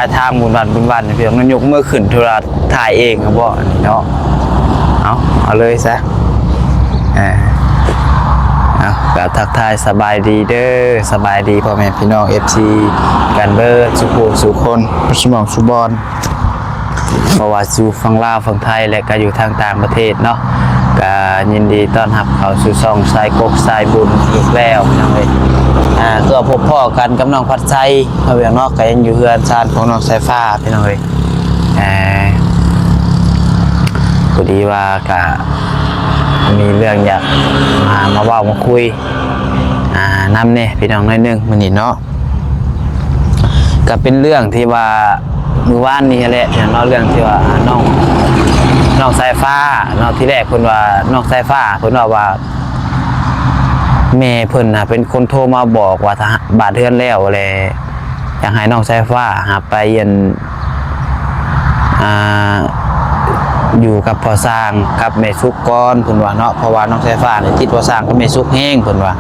ายทางบุญวันพี่น้องยกมือขึ้นโทรถ่ายเองครับบ่เนาะเอาเลยซะก็ทักทายสบายดีเด้อสบายดีพ่อแม่พี่น้อง FC กันเบิดสุขุสุคนสมองสุบอนเพราะว่าสู่ฝั่งลาวฝั่งไทยและก็อยู่ทางต่างประเทศเนาะก็ยินดีต้อนรับเข้าสู่ช่องสายกกสายบุญอีกแล้วพี่น้องเอ้ยก็พบพ่อกันกับน้องพัดใจเอาอย่างนอกก็ยังอยู่เฮือนชานของน้องสายฟ้าพี่น้องเอ้ยพอดีว่าก็มีเรื่องอยากมาเว้ามาคุยนำเนี่ยพี่น้องน้อยนึงมื้อนี้เนาะก็เป็นเรื่องที่ว่ามื้อวานนี้แหละเนาะเรื่องที่ว่าน้องสายฟ้าเนาะที่แรกเพิ่นว่าน้องสายฟ้าเพิ่นว่าแม่เพิ่นน่ะเป็นคนโทรมาบอกว่าถ้าบาดเทือนแล้วแหละอยากให้น้องสายฟ้าหาไปเรียนอยู่กับพ่อสร้างกับแม่สุกก่อนเพิ่นว่าเนาะเพราะว่าน้องสายฟ้านี่ติดพ่อสร้างกับแม่สุกแห้งเพิ่นว่า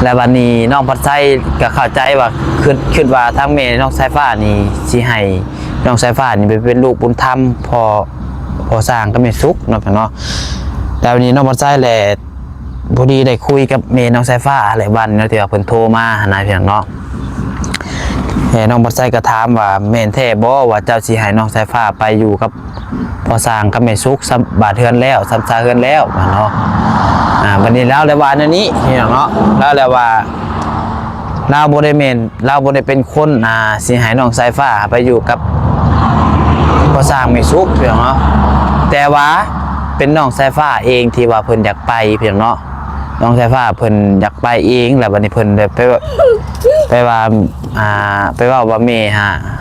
และวันนี้น้องพัดไส้ก็เข้าใจว่าคิดว่าทางแม่น้องสายฟ้านี่สิให้น้องสายฟ้านี่เป็นลูกบุญธรรมพอสร้างก็ไม่สุกเนาะเนาะแต่วันนี้น้องพัดไส้แหละพอดีได้คุยกับแม่น้องสายฟ้าหลายวันเนาะที่ว่าเพิ่นโทรมานะพี่น้องน้องพัดไส้ก็ถามว่าแม่นแท้บ่ว่าเจ้าสิให้น้องสายฟ้าไปอยู่กับพอสร้างก็ไม่สุกบาดเทือนแล้วซ้ำซาเฮือนแล้วเนาะวันนี้แล้วเลยว่าอันนี้พี่น้องเนาะแล้วเลยว่าเราบ่ได้แม่นเราบ่ได้เป็นคนสิให้น้องสายฟ้าไปอยู่กับพอสร้างไม่สุกพี่น้องเนาะแต่ว่าเป็นน้องสายฟ้าเองที่ว่าเพิ่นอยากไปพี่น้องเนาะน้องสายฟ้าเพิ่นอยากไปเองแล้ววันนี้เพิ่นไปว่าไปว่าแม่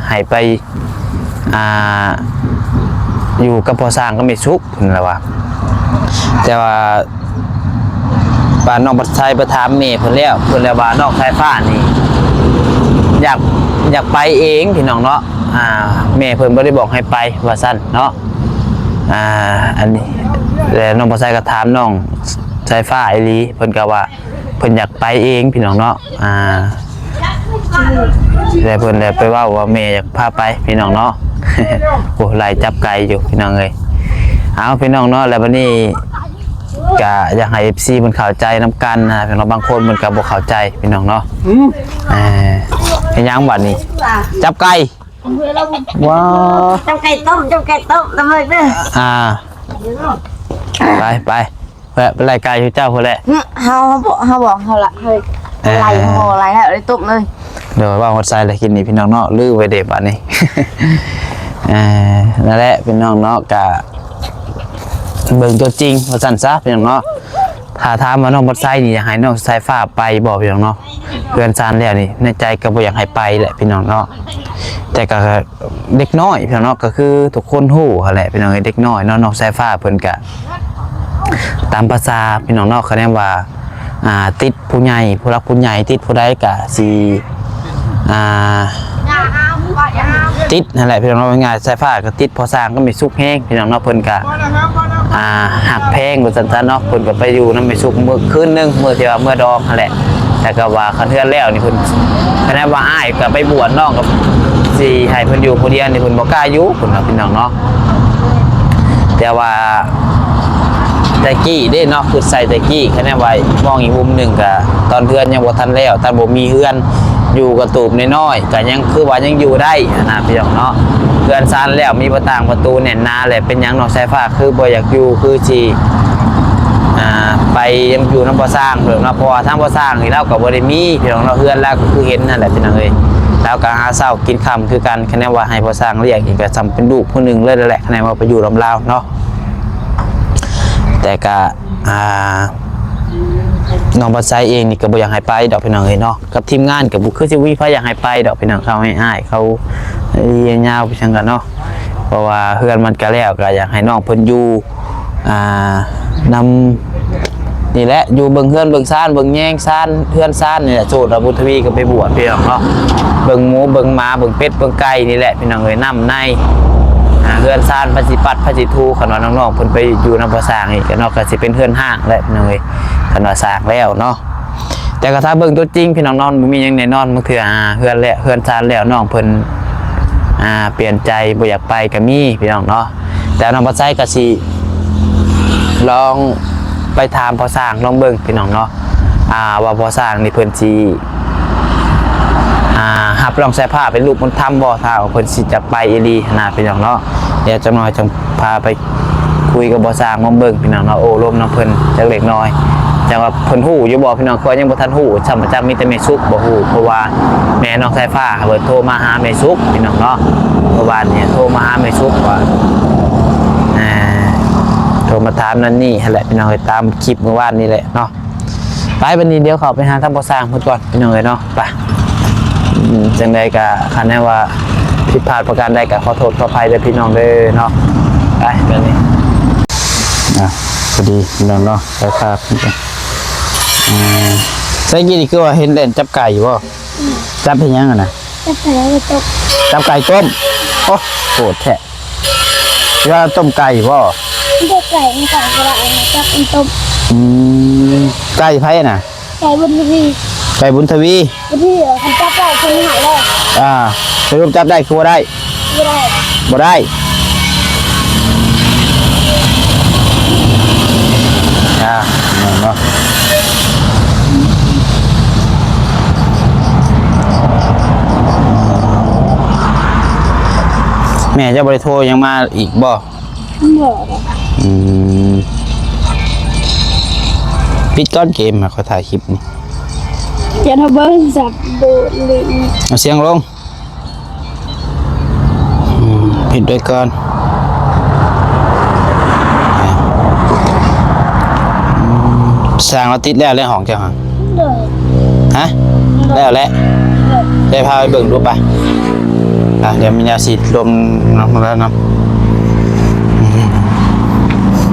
ให้ไปอยู่กับพอสร้างก็ไม่สุกเพิ่นแล้วว่าแต่ว่าน้องบัดไทยไปถามแม่เพิ่นแล้วว่าน้องสายฟ้านี่อยากไปเองพี่น้องเนาะแม่เพิ่นบ่ได้บอกให้ไปว่าซั่นเนาะอันนี้แล้วน้องบัดไทยก็ถามน้องสายฟ้าอีหลีเพิ่นก็ว่าเพิ่นอยากไปเองพี่น้องเนาะแล้วเพิ่นได้ไปว่าแม่อยากพาไปพี่น้องเนาะ โอ้ไล่จับไก่อยู่พี่น้องเอ้ยเอาพี่น้องเนาะแล้วบัดนี้ก็อยากให้ FC มันเข้าใจนำกันนะพี่น้องบางคนมันก็บ่เข้าใจพี่น้องเนาะเป็นยังบัดนี้จับไก่ว้าวจับไก่ต้มทำเลยเด้อไปเป็นไรไก่อยู่เจ้าพุ่นแหละเขาบอกเขาละเฮ้ยไล่ห่อไล่แล้วได้ต้มเลยเดี๋ยวว่าฮอดไซเลยกินนี่พี่น้องเนาะลื้อไว้เด็บบัดนี้นั่นแหละพี่น้องเนาะก็เบิ่งตัวจริงว่าซั่นซะพี่น้องเนาะถ้าถามว่าน้องบัดไซนี่อยากให้น้องสายฟ้าไปบ่พี่น้องเนาะเพื่อนซานแล้วนี่ในใจก็บ่อยากให้ไปแหละพี่น้องเนาะแต่ก็เด็กน้อยพี่น้องเนาะก็คือทุกคนฮู้แหละพี่น้องเด็กน้อยเนาะน้องสายฟ้าเพิ่นก็ตามภาษาพี่น้องเนาะเขาเรียกว่าติดผู้ใหญ่ผู้รักผู้ใหญ่ติดผู้ใดก็สิติดนั่นแหละพี่น้องเนาะง่ายสายฟ้าก็ติดพอสร้างก็ไม่สุกแห้งพี่น้องเนาะเพิ่นก็หักแพงว่าซั่นๆเนาะเพิ่นก็ไปอยู่นำไม่สุกมื้อคืนนึงมื้อที่ว่ามื้อดองนั่นแหละแต่ก็ว่าคันเทื่อแล้วนี่เพิ่นคะแนนว่าอ้ายก็ไปบวชน้องก็สิให้เพิ่นอยู่ผู้เดียวนี่เพิ่นบ่กล้าอยู่เพิ่นว่าพี่น้องเนาะแต่ว่าตะกี้เด้เนาะคือใส่ตะกี้คะแนนว่ามองอีกมุมนึงก็ตอนเพื่อนยังบ่ทันแล้วตอนบ่มีเฮือนอยู่กระตูบน้อยๆก็ยังคือว่ายังอยู่ได้นะพี่น้องเนาะเพื่อนซานแล้วมีประตูแน่นหน้าแหละเป็นยังน้องสายฟ้าคือบ่อยากอยู่คือสิไปยังอยู่น้ำบ่อสร้างเนาะเพราะว่าทางบ่อสร้างนี่เราก็บ่ได้มีพี่น้องเนาะเฮือนแล้วก็คือเห็นนั่นแหละพี่น้องเอ้ยแล้วก็หาเช้ากินค่ำคือกันคะแนนว่าให้บ่อสร้างเรียกอีกก็จำเป็นลูกผู้นึงเลยแหละคะแนนว่าไปอยู่ลำลาวเนาะแต่ก็น้องบัดไซเองนี่ก็บ่อยากให้ไปดอกพี่น้องเอ้ยเนาะกับทีมงานกับบุคือสิวิพอยากให้ไปดอกพี่น้องเขาให้อ้ายเขาเรียนยาวไปจังกันเนาะเพราะว่าเฮือนมันก็แล้วก็อยากให้น้องเพิ่นอยู่นำนี่แหละอยู่เบิ่งเฮือนเบิ่งซ่านเบิ่งแยงซ่านเฮือนซ่านนี่แหละโสดบุญทวีก็ไปบวชพี่น้องเนาะเบิ่งหมูเบิ่งหมาเบิ่งเป็ดเบิ่งไก่นี่แหละพี่น้องเอ้ยนำในเฮือนซ่านพระสิปัดพระสิทูขนมน้องๆเพิ่นไปอยู่นำบ่สร้างอีกก็เนาะก็สิเป็นเฮือนห้างแหละพี่น้องเอ้ยขนมสร้างแล้วเนาะ แต่ก็ถ้าเบิ่งตัวจริงพี่น้องนอนบ่มีหยังแน่นอนบางเทื่อเฮือนแล้วเฮือนซานแล้วน้องเพิ่นเปลี่ยนใจบ่อยากไปก็มีพี่น้องเนาะแต่น้องบ่ใช้ก็สิลองไปถามพ่อสร้างลองเบิ่งพี่น้องเนาะว่าพ่อสร้างนี่เพิ่นสิหับลองใส่ผ้าเป็นลูกมันทำบ่ถ้าเพิ่นสิจะไปอีหลีนะพี่น้องเนาะเดี๋ยวจังหน่อยจังพาไปคุยกับพ่อสร้างมาเบิ่งพี่น้องเนาะโอ้ร่วมน้ำเพิ่นจักเล็กน้อยแต่ว่าเพิ่นฮู้อยู่บ่พี่น้องเขายังบ่ทันฮู้จำจักมีแต่แม่ซุกบ่ฮู้เพราะว่าแม่น้องสายฟ้าเพิ่นโทรมาหาแม่ซุกพี่น้องเนาะเมื่อวานเนี่ยโทรมาหาแม่ซุกว่าโทรมาถามนั่นนี่นั่นแหละพี่น้องตามคลิปเมื่อวานนี่แหละเนาะไปวันนี้เดี๋ยวเขาไปหาท่านพ่อสร้างเพิ่นก่อนพี่น้องเนาะไปจังใดก็คันแน่ว่าผิดพลาดประการใดก็ขอโทษขออภัยเด้อพี่น้องเด้อเนาะไปแบบนี้พอดีพี่น้องเนาะไปครับใส่กี่นี่คือว่าเห็นเล่นจับไก่อยู่บ่จับเป็นยังอ่ะนะจับไก่ต้มโอ้โหดแท้ว่าต้มไก่บ่เด็กไก่มันไก่กระไรนะจับเป็นต้มไก่ไผ่น่ะไก่บุญทวีไก่บุญทวีบุญทวีเขาจับได้คนหายเลยสรุปจับได้คือบ่ได้บ่ได้เนาะแม่จะบริโทรยังมาอีกบ่ปิดก้อนเกมมาเขาถ่ายคลิปนี่จะทำเบิ้งจับดูลิงเอาเสียงลงปิดด้วยก่อนสร้างเราติดแล้วเรื่องของเจ้าฮะฮะแล้วแหละได้พาไปเบิ่งดูไปเดี๋ยวมียาสีลมน้ำแล้วน้ำ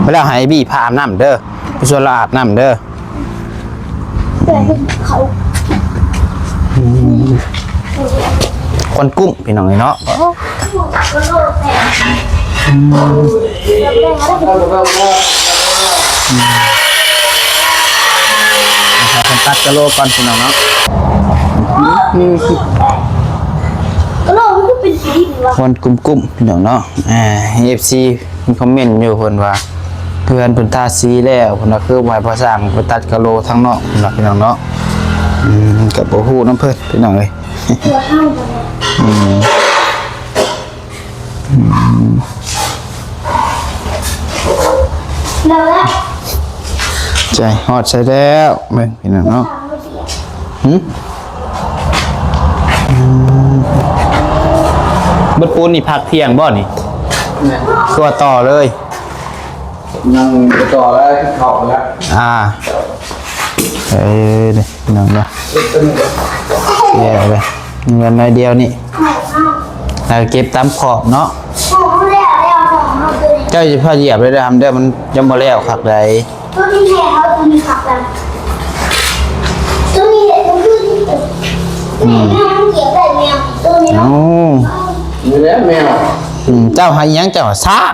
เวลาหายบี้พาอาบน้ำเด้อไปชวนเราอาบน้ำเด้อคนกุ้งพี่น้องเนาะคนตัดกะโลก่อนพี่น้องเนาะกระโหลกมันก็เป็นสีเหลืองคนกุ้มพี่น้องเนาะFC มีคอมเมนต์อยู่เพิ่นว่าเพื่อนเพิ่นทาสีแล้วเพิ่นว่าคือไว้พอสร้างไปตัดกะโลทั้งนอกพี่น้องเนาะกับบ่ฮู้น้ำเพิ่นพี่น้องเอ้ยใจฮอดใส่แล้วเบิ่งพี่น้องเนาะบัดปูนนี่พักเที่ยงบ่นี่ตัวต่อเลยยังต่อแล้วเข้าแล้วนี่พี่น้องเนาะแย่เลยเงินน้อยเดียวนี่เก็บตามขอบเนาะเจ้าจะพาเหยียบเลยทำได้มันยังบ่แล้วขักใดตัวนี้แม่เขาตัวนี้ขับกันตัวนี้ตัวนี้แม่มันเก็บได้แมวตัวนี้เนาะนี่แหละแมวเจ้าให้ยังเจ้าสร้าง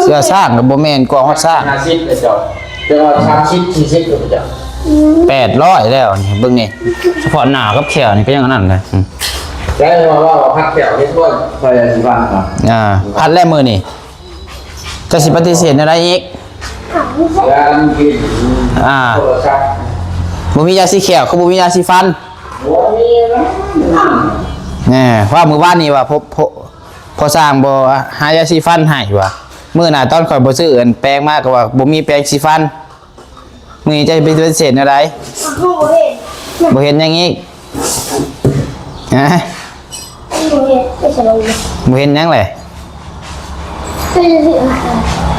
เสื้อสร้างกับโบแมนกองสร้าง50เลยเจ้า30 40เลยเจ้า800แล้วนี่เบิ่งนี่เฉพาะหน้ากับแขวนี่ก็ยังนั่นเลยได้ว่าพักแถวให้ทั่วไปสิบ้านครับพัดแล้วมือนี่จะสิปฏิเสธอะไรอีกการกินบ่มียาสีแขวเขาบ่มียาสีฟันบ่มีนะว่ามือบ้านนี่ว่าพอสร้างบ่หายาสีฟันให้ว่ามื้อหน้าตอนข่อยบ่ซื้ออันแปลงมากก็ว่าบ่มีแปรงสีฟันมื้อนี้จะไปปฏิเสธอะไรบ่เห็นอย่างงี้บ่เห็นยังเลย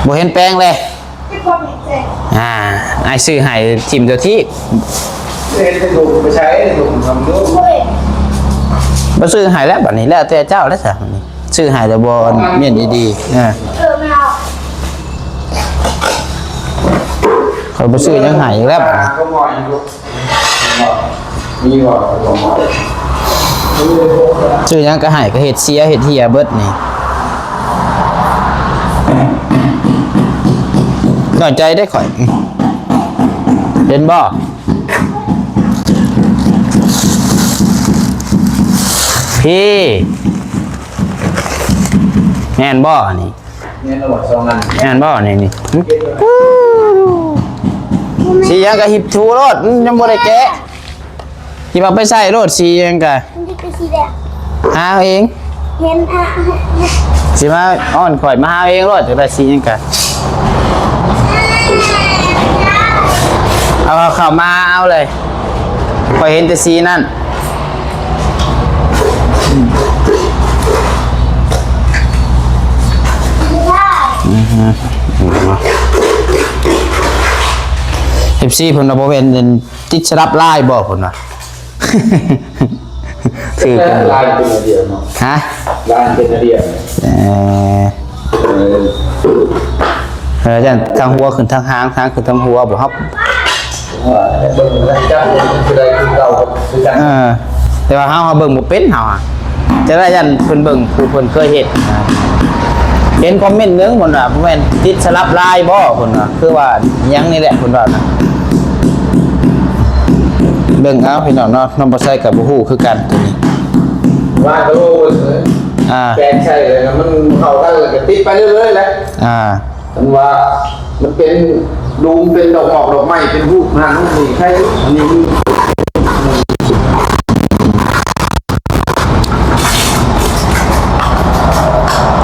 บ่เห็นแปลงเลยไอ้ซื้อให้ทิมตัวที่ไปใช้ถูกทำด้วยบ่ซื้อให้แล้วบัดนี้แล้วแต่เจ้าแล้วซะซื้อให้แต่บ่เมียนดีๆเขาบ่ซื้อยังให้อีกแล้วก็มอยอยู่มีว่าก็มอยซื้อยังก็ให้ก็เฮ็ดเสียเฮ็ดเหี้ยเบิดนี่น้อยใจได้ข่อยเห็นบ่ พี่แม่นบ่นี่ เนี่ยระหว่างสองอัน แม่นบ่นี่นี่หึสียังก็หิบชูรถยังบ่ได้แกะที่ว่าไปใส่รถสียังก็ มันจะเป็นสีแดง หาเอาเอง เห็นอ่ะ สิมาอ้อนข่อยมาหาเอาเองรถจะได้สียังก็เอาเข้ามาเอาเลยข่อยเห็นแต่สีนั่น FC เพิ่นว่าบ่เป็นติดสลับลายบ่เพิ่นว่า ถือ แต่ กัน ลายเป็นระเดียวเนาะ ฮะ ลายเป็นระเดียว จังทางหัวขึ้นทางหางขึ้นทางหัวบ่ครับ เบิ่งแล้วจ้าคือได้คือเราคือกัน แต่ว่าเฮาเบิ่งบ่เป็นเฮาอะจะได้ยันเพิ่นเบิ่งผู้เพิ่นเคยเฮ็ดเห็นคอมเมนต์นึงเพิ่นว่าบ่แม่นติดสลับลายบ่เพิ่นว่าคือว่าหยังนี่แหละเพิ่นว่านะเบิ่งเอาพี่น้องเนาะน้องบ่ใส่ก็บ่ฮู้คือกันตัวนี้ ว่าก็รู้แปลงใช่เลยนะมันเข้ากันเลยก็ติดไปเรื่อยๆแหละ มันว่ามันเป็นดูมเป็นดอกหมอกดอกไม้เป็นรูปงานรูปนี้ใช่อันนี้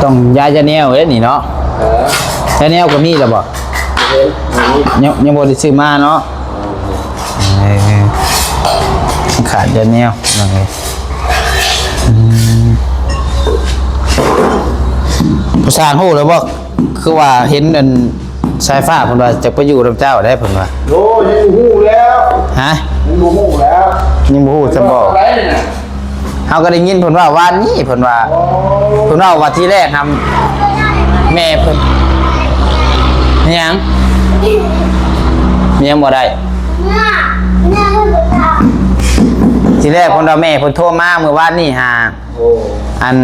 ต้องยายาแนวเด้นี่เนาะยาแนวก็มีแล้วบ่ยังบ่ได้ซื้อมาเนาะขาดยาแนวนั่นเองผู้สร้างฮู้แล้วบ่คือว่าเห็นอันสายฟ้าเพิ่นว่าจะไปอยู่กับเจ้าได้เพิ่นว่า โอ้ยังหูแล้ว ฮะ ยังหูแล้ว ยังบ่ฮู้จะบอก อะไรเนี่ย เฮาก็ได้ยินเพิ่นว่าวันนี้เพิ่นว่าเพิ่นว่าที่แรกทำแม่เพิ่นอิหยังบ่ได้ เนี่ยเพื่อนตา ทีแรกเพิ่นว่าแม่เพิ่นโทรมาเมื่อวานนี้หา โอ้ อัน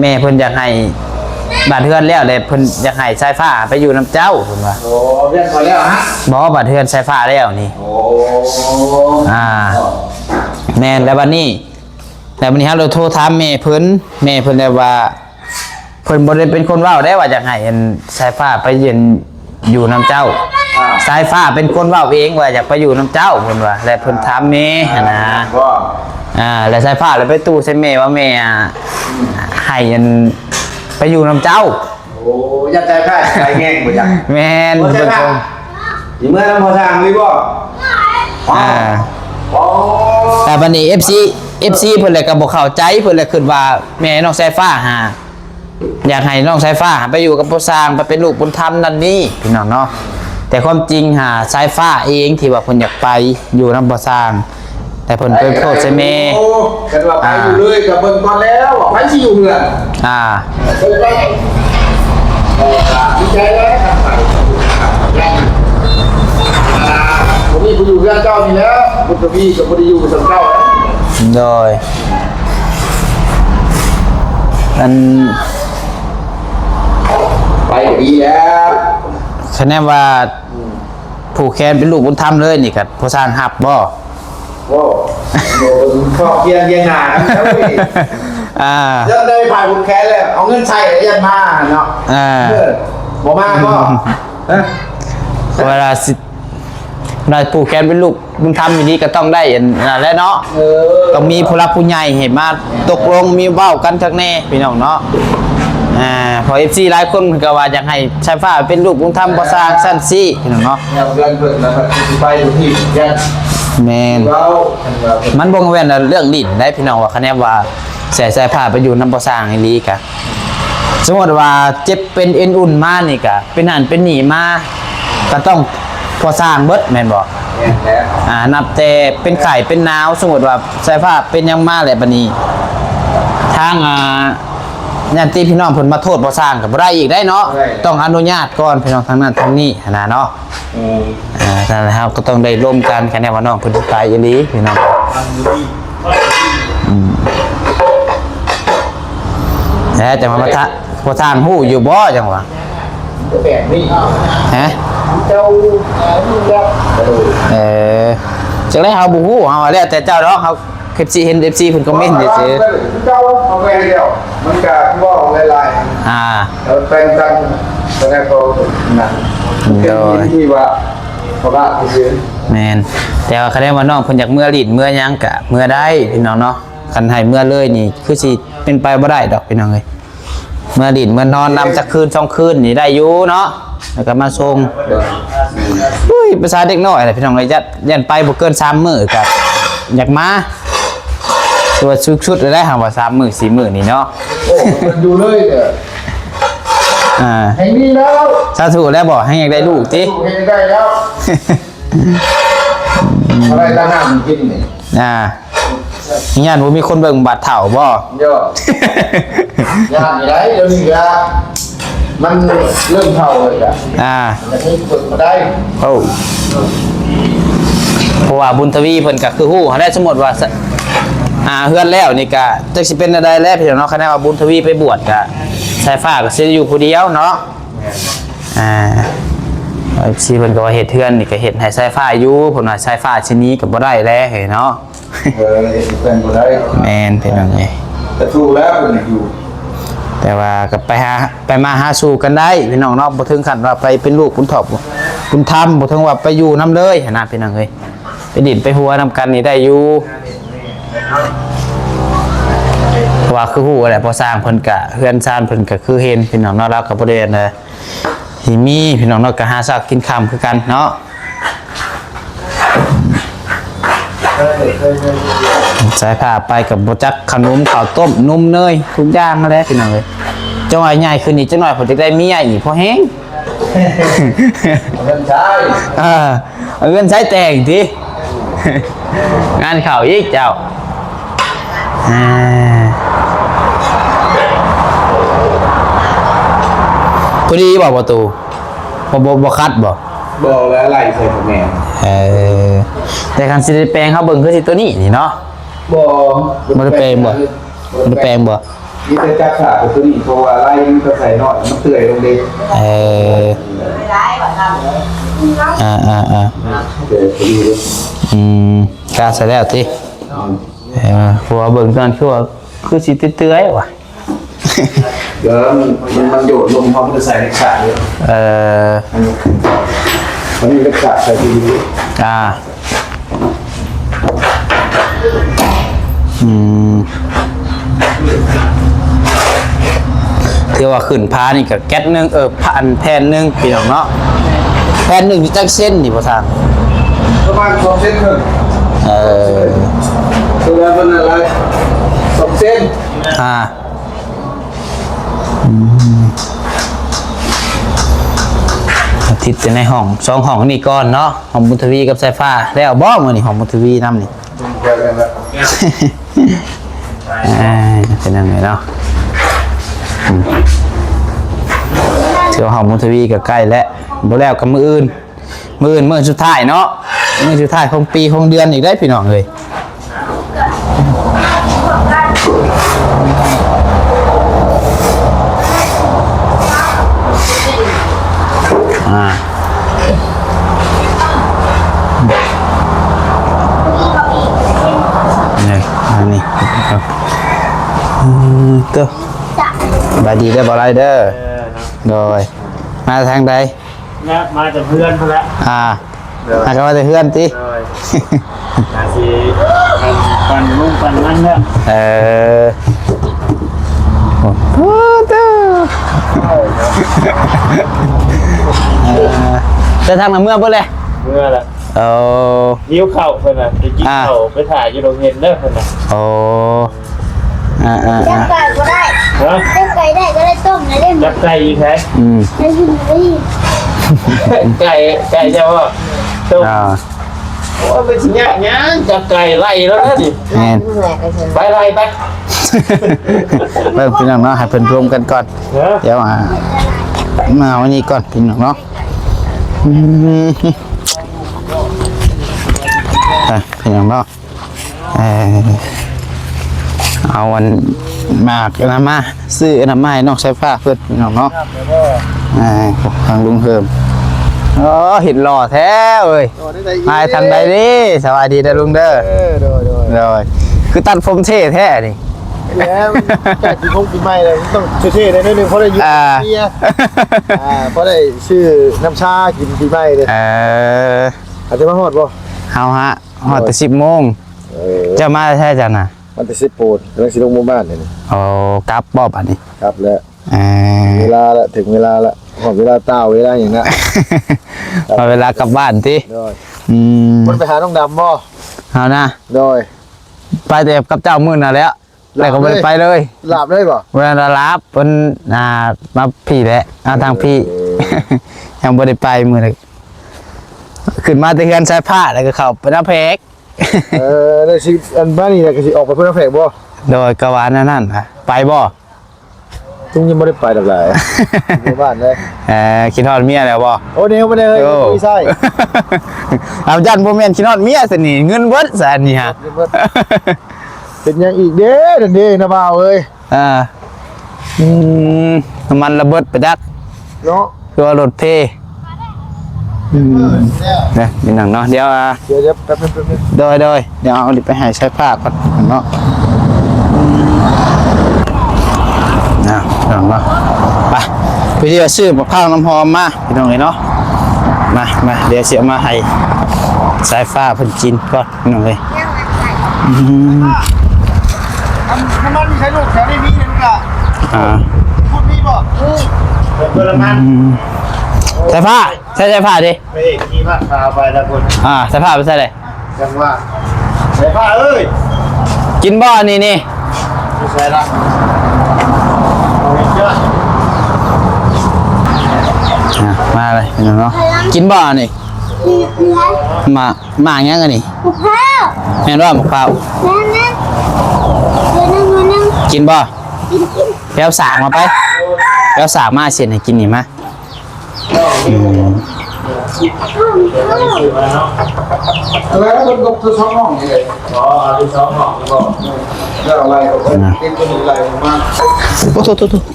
แม่เพิ่นอยากให้บ้านเฮือนแล้วเลยเพิ่นอยากให้สายฟ้าไปอยู่น้ำเจ้าเพิ่นว่า โหเรียนพอแล้วฮะ บ่บ้านเฮือนสายฟ้าแล้วนี่ โอ้ แม่นแล้วบัดนี้เฮาเลยโทรถามแม่เพิ่นได้ว่าเพิ่นบ่ได้เป็นคนเว้าได้ว่าอยากให้อันสายฟ้าไปยืนอยู่น้ำเจ้าสายฟ้าเป็นคนเว้าเองว่าอยากไปอยู่น้ำเจ้าเพิ่นว่าแล้วเพิ่นถามแม่หั่นนะ ก็ แล้วสายฟ้าเลยไปตู้ใส่แม่ว่าแม่ให้อันไปอยู่น้ำเจ้า โอ้ยัดใจค่ายใจแง่งบ่จัง แม่น พอ เพิ่น ใช่ ค ป่ะ ง อยู่เมื่อนั้นพอทางนี่บ่อ๋อ แต่บัดนี้ FC เพิ่นเลยก็บ่เข้าใจเพิ่นเลยคิดว่าแม่น้องสายฟ้าอยากให้น้องสายฟ้าไปอยู่กับผู้สร้างไปเป็นลูกบุญธรรมนั่นนี่พี่น้องเนาะแต่ความจริงสายฟ้าเองที่ว่าเพิ่นอยากไปอยู่นำผู้สร้าง แต่เพิ่นไปโทษใส่แม่ โอ้กันว่าไปอยู่เลยกับเบิ่งก่อนแล้วไปสิอยู่เหือน เบิ่งไปดีใจแล้วครับผมมีผู้อยู่เพื่อนเจ้านี่แล้วบุตรพี่กับบุตรอยู่กับเจ้า โดยอัน ไปดีแล้ว คะแนนว่าผู้แคนเป็นลูกบุญธรรมเลยนี่ก็ผู้สร้างฮับบ่ โอ้โหชอบเกียงเกียงหนาครับพี่ยันได้ผ่านบุญแค้นเลยเอาเงินใช้ยันมาเนาะบอกมาก็ เวลาสินายผู้แคนเป็นลูกบุญธรรมอย่างนี้ก็ต้องได้อันนั่นแหละเนาะต้องมีผู้รักผู้ใหญ่เห็นมาตกลงมีเว้ากันทักแน่พี่น้องเนาะพอ FC หลายคนเพิ่นก็ว่าอยากให้ชายฟ้าเป็นลูกบุญธรรมบ่สร้างสั้นซี่พี่น้องเนาะ เนี่ยเพื่อนเพิ่นนะครับไปอยู่ที่ยัน แม่น เรา มันบ่แม่นเรื่องลิ้นได้พี่น้องว่าคะแนนว่าใส่สายผ้าไปอยู่นำบ่สร้างอีหลีกะสมมุติว่าเจ็บเป็นเอ็นอุ่นมานี่ก็เป็นนั่นเป็นนี่มาก็ต้องพอสร้างเบิดแม่นบ่ แล้ว นับแต่เป็นไข่เป็นหนาวสมมติว่าสายฟ้าเป็นหยังมาแหละบัดนี้ทางญาติพี่น้องเพิ่นมาโทษบ่สร้างก็บ่ได้อีกได้เนาะต้องอนุญาตก่อนพี่น้องทางนั้นทางนี้หั้นนะเนาะนั่นแหละครับก็ต้องได้ร่วมกันคะแนนว่าน้องเพิ่นตายอีหลีพี่น้องแล้วจะมาทะบ่ทางฮู้อยู่บ่จังหวะ แบบนี้ ฮะ เจ้าแบบ จังได๋เฮาบ่ฮู้เฮาแล้วแต่เจ้าเนาะเฮาเค FC เห็น FC เพิ่นคอมเมนต์ซื่อ เจ้าเอาแม่เดียวมันก็ว่าหลาย ๆ แฟนกันตอนแรกก็นั่นเป็นที่ว่าเพราะว่าคือ แม่นแต่ว่าคะแนนว่าน้องเพิ่นอยากเมื่อลิ้นเมื่อหยังก็เมื่อได้พี่น้องเนาะคันให้เมื่อเลยนี่คือสิเป็นไปบ่ได้ดอกพี่น้องเอ้ยเมื่อลิ้นเมื่อนอนนำจักคืน2คืนนี่ได้อยู่เนาะแล้วก็มาส่งอุ้ยภาษาเด็กน้อยแหละพี่น้องเอ้ยยันไปบ่เกิน3มื้อก็อยากมาตัวชุดๆได้ห่างว่า3มื้อ4มื้อนี่เนาะ โอ้มันอยู่เลยเนี่ยให้มีแล้ว สาธุแล้วบอกให้อยากได้ลูกติ ให้ได้แล้วอะไรต่างหากกินนี่ญาติบ่มีคนเบิ่งบัตรเฒ่าบ่ เยอะยากอยู่ไหนเดี๋ยวนี้ก็มันเริ่มเท่าเลยอ่ะจะให้ฝึกมาได้ โอ้เพราะว่าบุญทวีเพิ่นก็คือฮู้ได้สมมุติว่าเฮือนแล้วนี่ก็จักสิเป็นอะไรแล้วพี่น้องเนาะคะแนนว่าบุญทวีไปบวชก็สายฟ้าก็สิอยู่ผู้เดียวเนาะสิเพิ่นก็ว่าเฮ็ดเฮือนนี่ก็เฮ็ดให้สายฟ้าอยู่เพิ่นว่าสายฟ้าชิ้นนี้ก็บ่ได้แล้วเฮ้เนาะ เป็นบ่ได้ แม่นพี่น้องเอ้ย แต่ถูกแล้วเป็นอยู่ แต่ว่าก็ไปมาหาสู่กันได้พี่น้องเนาะบ่ถึงขั้นว่าไปเป็นลูกบุญธรรมบ่ถึงว่าไปอยู่นํเลยนะพี่น้องเอ้ยไปดินไปหัวนํกันนี่ได้อยู่เพราะว่าคือฮู้แหละพอสร้างเพิ่นก็เฮือนซ่านเพิ่นก็คือเห็นพี่น้องเนาะเราก็บ่ได้ที่มีพี่น้องเนาะก็หาซักกินค่ำคือกันเนาะสายผ้าไปกับบจักขนมข้าวต้มนมเนยทุกอย่างนั่นแหละพี่น้องเลยจังหวะใหญ่คืนนี้จังหน่อยผมจะได้มีใหญ่อีกพอแห้ง เงินใช้ เอาเงินใช้แต่งที งานข่าวอีกเจ้าพอดีบอกประตูบ่คัดบ่ บอกแล้วอะไรใส่ผมแม่ แต่คันสิได้แปลงเขาเบิ่งคือสิตัวนี้นี่เนาะ บ่ได้แปลงบ่นี่จะจับขาไปตัวนี้เพราะว่าไล่มันก็ใส่หน่อยมันเตื่อยลงเด้กล้าใส่แล้วติเพราะว่าเบิ่งตอนคือสิเตื้อยว่ะ เดี๋ยวมันโยดลงพร้อมจะใส่ในขาเลยมันมีกระดาษใส่ดีถือว่าขึ้นพานี่กับแก๊สนึงผ่านแผ่นนึงพี่น้องเนาะแผ่นนึงอยู่จักเส้นนี่บ่ทางประมาณ2เส้นครึ่งตัวละเป็นอะไร2เส้นทิศจะในห้อง2ห้องนี่ก่อนเนาะห้องบุญทวีกับสายฟ้าแล้วบ่มื้อนี้ห้องบุญทวีนำนี่เป็นยังไงเนาะเที่ยวห้องบุญทวีก็ใกล้แล้วบ่แล้วกับมื้ออื่นมื้อสุดท้ายเนาะมื้อสุดท้ายของปีของเดือนอีกได้พี่น้องเอ้ยนี่ครับตัวบายดีได้บ่ไรเด้อโดยมาทางใดมาจากเพื่อนเขาละมาก็มาจากเพื่อนติมาสิปั่นนุ่งปั่นนั่นเนี่ยโอ้โหจะทำกับเมื่อเพื่อเลยเมื่อละนิ้วเข่าเพื่อนน่ะไปกินเข่าไปถ่ายยูโรเห็นเด้อเพื่อนน่ะจับไก่ก็ได้จับไก่ได้ก็ได้ต้มนะเล่นจับไก่อีกแค่ได้ยินไก่จะว่าต้มโอ้เป็นสิ่งนี้จับไก่ไล่แล้วนะดิไปไล่ไปเริ่มพี่น้องเนาะให้เพิ่นรวมกันก่อนเดี๋ยวมาวันนี้ก่อนพี่น้องเนาะพี่น้องเนาะเอาวันมากนะมาซื้อน้ำไม้นอกใช้ผ้าเพื่อนพี่น้องเนาะทางลุงเพิ่มเห็นหล่อแท้เว้ยมาทางใดดิสวัสดีนะลุงเด้อโดย คือตัดผมเท่แท้นี่ แล้วจากที่พงปีใหม่เลยต้องเท่ๆได้นิดนึงเพราะได้ยุ่งเมียเพราะได้ชื่อน้ำชากินปีใหม่เลยอาจจะมาฮอดบ่ เฮาฮะฮอดแต่10 โมงจะมาใช่จังน่ะ มันจะ10 โปนกำลังสิลงหมู่บ้านนี่ โอ้กลับบ่บัดนี้ ครับแล้วเวลาละถึงเวลาละหอดเวลาเต้าเวลาอย่างนั้น พอเวลากลับบ้านติ โดย มัน ไปหาน้องดำบ่ เอานะ โดย ไปแต่กับเจ้ามื้อน่ะแล้วแล้วก็บ่ได้ไปเลย หลับได้บ่ เวลารับเพิ่นมาพี่แหละทางพี่ ยังบ่ได้ไปมื้อนั้นขึ้นมาแต่เฮือนใช้ผ้าแล้วก็เข้าไปน้ำเพก ได้สิอันบ้านนี่ก็สิออกไปเพื่อนแฝกบ่ โดยกวานนั่นน่ะไปบ่ ตุ้งยังบ่ได้ไปดอกหลายหมู่บ้านเลย คิดฮอดเมียแล้วบ่ โอ้เดี๋ยวบ่ได้เฮ้ยคุยใส่ เอาจันบ่แม่นคิดฮอดเมียซะนี่เงินเบิดซะนี่ฮะ เป็นยังอีกเด้อเด้นะบ่าวเอ้ย น้ำมันระเบิดไปดัก เนาะ คือว่ารถเพเนี่ยนี่หนังเนาะเดี๋ยวเดี๋ยวแป๊บนึง โดยเดี๋ยวเอาดิไปให้ใช้ผ้าก่อนเนาะหนังเนาะไปพี่ที่จะซื้อมะพร้าวน้ำหอมมาพี่น้องเลยเนาะมาเดี๋ยวเสียมาให้สายฟ้าเพิ่นกินก่อนพี่น้องเลย น้ำมันมีใช้ลูกแถวนี้มีนึงล่ะพูดมีบ่เปิดมัน ใส่ผ้าใส่ผ้าดิ ไม่ขี่มาพาไปแล้วคน ใส่ผ้าไปใส่เลย จังว่าใส่ผ้าเอ้ย กินบ่อนี่ไม่ใช่ละมาเลยพี่น้องเนาะกินบ่อนี่มาอย่างงี้กันนี่ มะพร้าว แม่นว่ามะพร้าว นั่นกินบ่ กิน แล้วสากมาไปแล้วสากมาเสร็จให้กินนี่มา แล้วมันก็คือช่องห้องนี่เลยคือช่องห้องก็แล้วอะไรก็ติดตัวนี้อะไรมาก โอ้โห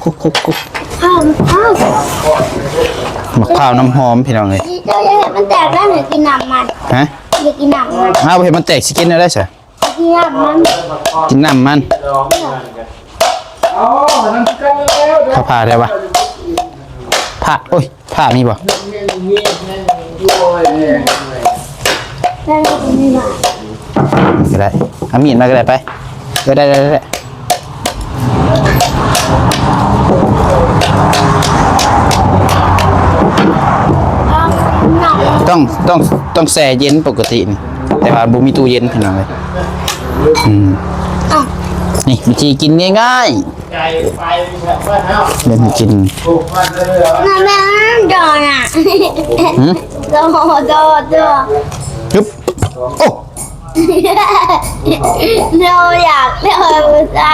คุก ข้าวข้าว มะพร้าวน้ำหอมพี่น้องเลย เจ้าจะเห็นมันแตกแล้วหรือกินน้ำมัน ฮะ อยากกินน้ำมัน เอาเห็นมันแตกสิกินได้ใช่ กินน้ำมัน กินน้ำมัน อ๋อนั่นกันแล้ว ผ้าได้ปะผ้าโอ้ยผ้ามีบ่ นั่นกินน้ำ ก็ได้เอามีดมาก็ได้ไปได้ต้องแช่เย็นปกตินี่แต่ว่าบ่มีตู้เย็นพี่น้องเลยนี่วิธีกินง่ายๆเดี๋ยวกิน น้ำแม่ดอนอ่ะโดปึ๊บโอ้ เราอยากแล้วไม่ใช่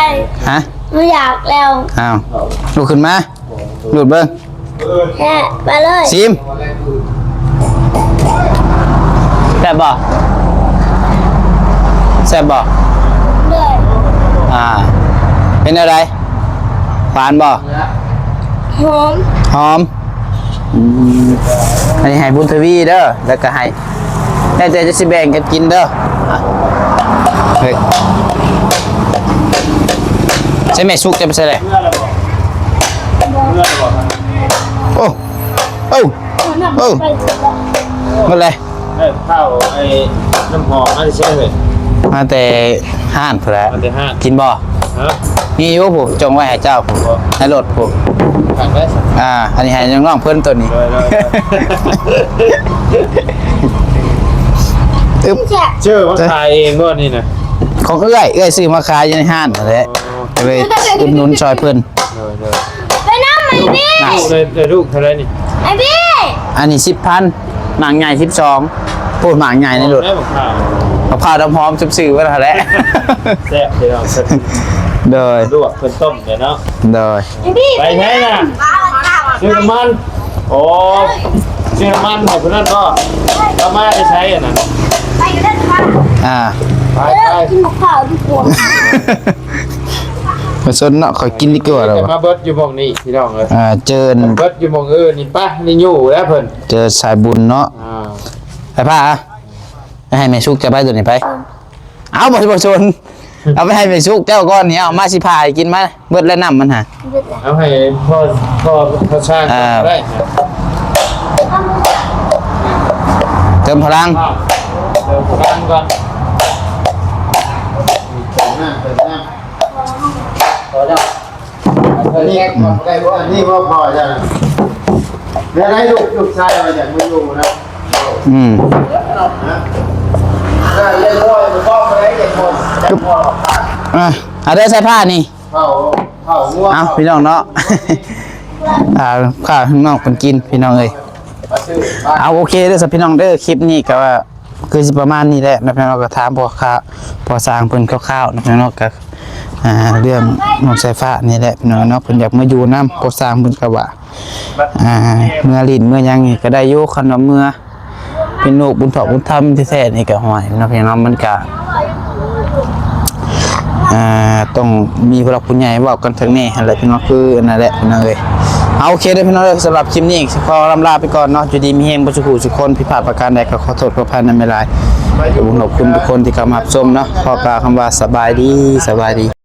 ฮะ เราอยากแล้ว อ้าวลุกขึ้นมาหลุดเบิ้ง แค่ไปเลย ซิมแซ่บบ่เลย เป็นอะไรหวานบ่ หอม อันนี้ให้บุญทวีเด้อแล้วก็ให้แต่จะสิแบ่งกันกินเด้อเฮ้ยใช่ไหมสุกจะไปใช่เลยโอ้ไปหมดเลย ข้าวไอ้น้ำหอมอะไรใช่ไหม มาแต่ห้านเพื่อ มาแต่ห้าน กินบ่ ฮะ นี่อยู่ผมจงไว้ให้เจ้าผมให้รถผม ผ่านได้สัก อันนี้ให้น้องๆเพื่อนตัวนี้ อึ๊บ แช่ เชื่อว่าขายเองก็นี่นะ ของเอื้อยซื้อมาขายอยู่ในห้านนั่นแหละไปอุดหนุนซอยเพื่อน ไปน้ำไอ้พี่ เลยลูกเท่าไรนี่ ไอ้พี่ อันนี้10,000หมางใหญ่12พูดหมางใหญ่ในรถ ได้บอกข่าว มะพร้าวน้ำหอมซื้อไว้แล้วแหละ แซ่บเดี๋ยวเรา โดย ลวกเป็นต้มเดี๋ยวเนาะ โดย ไอ้พี่ ไปไหนน่ะซื้อน้ำมันโอ้ซื้อน้ำมันให้คนนั้นก็เอามาจะใช้อ่ะนะ ไปกันได้ค่ะ ไป กินมะพร้าวดีกว่า มาสนเนาะขอกินดีกว่าแล้ว มาเบิร์ดอยู่มองนี่พี่น้องเลย เจอ เบิร์ดอยู่มองนี่ป่ะนี่อยู่แล้วเพิ่น เจอสายบุญเนาะไปผ้าให้แม่ชุกจะไปตัวนี้ไปเอาบ่ชน เอาไปให้ไปสุกเจ้าก้อนนี้เอามาสิพายกินมาเบิดแล้วน้ำมันฮะ เบิดแล้ว เอาให้พ่อช่างได้ เติมพลัง เดี๋ยวผมตั้งก่อนเติมน้ำพอแล้วอันนี้ได้ว่าอันนี้พอจ้ะเดี๋ยวให้ลูกชายมาจากไม่อยู่นะ ได้เล่นด้วยมันก็ไม่ได้เด็กคนแต่พอ เอาได้ใส่ผ้านี่ เข้าง่วง เอาพี่น้องเนาะ ข้าวข้างนอกคนกินพี่น้องเอ้ย มาซื้อบ้าน เอาโอเคเด้อสับพี่น้องเด้อคลิปนี้ก็ว่าคือสิประมาณนี้แหละนะพี่น้องก็ถามพอสร้างเพิ่นคร่าวๆนะพี่น้องก็เรื่องน้องสายฟ้านี่แหละพี่น้องเนาะเพิ่นอยากมาอยู่นำพอสร้างเพิ่นก็ว่าเมื่อลิ้นเมื่อหยังนี่ก็ได้อยู่คันว่าเมื่อเป็นลูกบุญถอกบุญธรรมแท้ๆนี่ก็ห้อยนะพี่น้องมันก็ต้องมีผู้หลักผู้ใหญ่เว้ากันถึงนี่หั่นแหละพี่น้องคือนั่นแหละพี่น้องเอ้ยเอาโอเคเด้อพี่น้องเด้อสำหรับคลิปนี้ขอลำลาไปก่อนเนาะอยู่ดีมีแฮงบ่สุขทุกคนผิดพลาดประการใดก็ขอโทษขออภัยในเวลาขอบคุณทุกคนที่เข้ามารับชมเนาะขอกล่าวคำว่าสบายดี